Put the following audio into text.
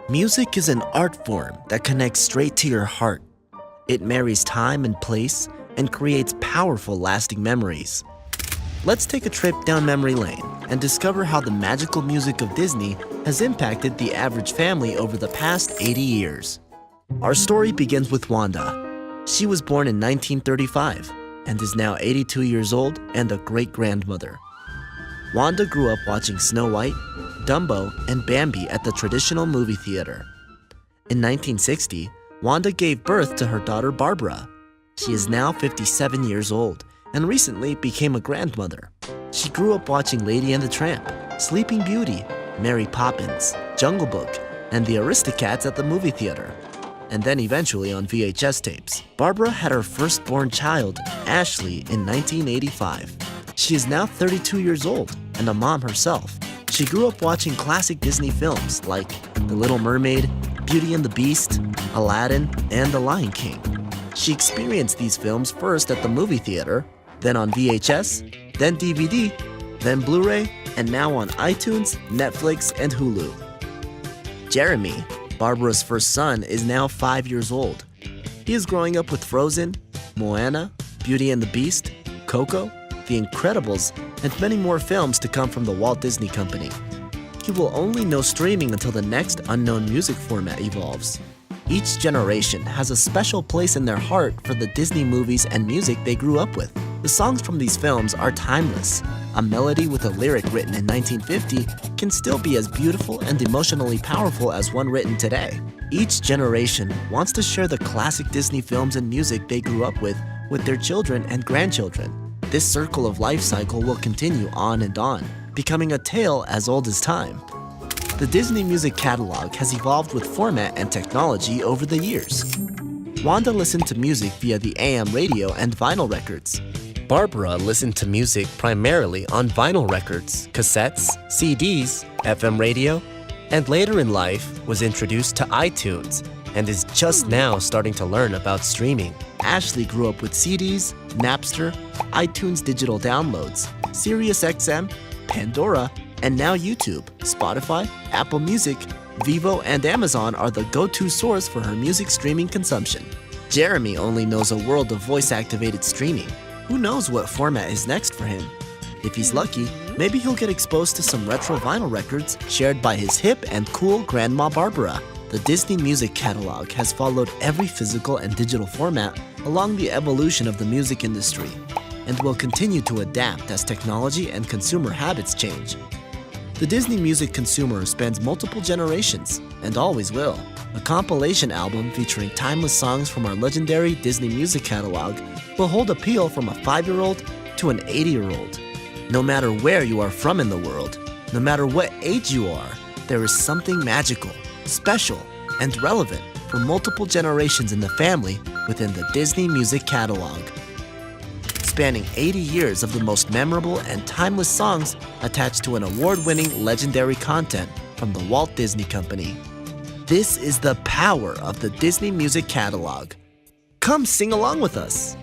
Music is an art form that connects straight to your heart. It marries time and place and creates powerful, lasting memories. Let's take a trip down memory lane and discover how the magical music of Disney has impacted the average family over the past 80 years. Our story begins with Wanda. She was born in 1935 and is now 82 years old and a great-grandmother. Wanda grew up watching Snow White, Dumbo, and Bambi at the traditional movie theater. In 1960, Wanda gave birth to her daughter Barbara. She is now 57 years old and recently became a grandmother. She grew up watching Lady and the Tramp, Sleeping Beauty, Mary Poppins, Jungle Book, and the Aristocats at the movie theater, and then eventually on VHS tapes. Barbara had her firstborn child, Ashley, in 1985. She is now 32 years old and a mom herself. She grew up watching classic Disney films like The Little Mermaid, Beauty and the Beast, Aladdin, and The Lion King. She experienced these films first at the movie theater, then on VHS, then DVD, then Blu-ray, and now on iTunes, Netflix, and Hulu. Jeremy, Barbara's first son, is now 5 years old. He is growing up with Frozen, Moana, Beauty and the Beast, Coco, The Incredibles, and many more films to come from the Walt Disney Company. He will only know streaming until the next unknown music format evolves. Each generation has a special place in their heart for the Disney movies and music they grew up with. The songs from these films are timeless. A melody with a lyric written in 1950 can still be as beautiful and emotionally powerful as one written today. Each generation wants to share the classic Disney films and music they grew up with their children and grandchildren. This circle of life cycle will continue on and on, becoming a tale as old as time. The Disney music catalog has evolved with format and technology over the years. Wanda listened to music via the AM radio and vinyl records. Barbara listened to music primarily on vinyl records, cassettes, CDs, FM radio, and later in life was introduced to iTunes and is just now starting to learn about streaming. Ashley grew up with CDs, Napster, iTunes digital downloads, SiriusXM, Pandora, and now YouTube, Spotify, Apple Music, Vivo, and Amazon are the go-to source for her music streaming consumption. Jeremy only knows a world of voice-activated streaming. Who knows what format is next for him? If he's lucky, maybe he'll get exposed to some retro vinyl records shared by his hip and cool Grandma Barbara. The Disney music catalog has followed every physical and digital format along the evolution of the music industry and will continue to adapt as technology and consumer habits change. The Disney music consumer spans multiple generations and always will. A compilation album featuring timeless songs from our legendary Disney music catalog will hold appeal from a 5-year-old to an 80-year-old. No matter where you are from in the world, no matter what age you are, there is something magical, special, and relevant for multiple generations in the family within the Disney music catalog. Spanning 80 years of the most memorable and timeless songs attached to an award-winning legendary content from the Walt Disney Company. This is the power of the Disney music catalog. Come sing along with us!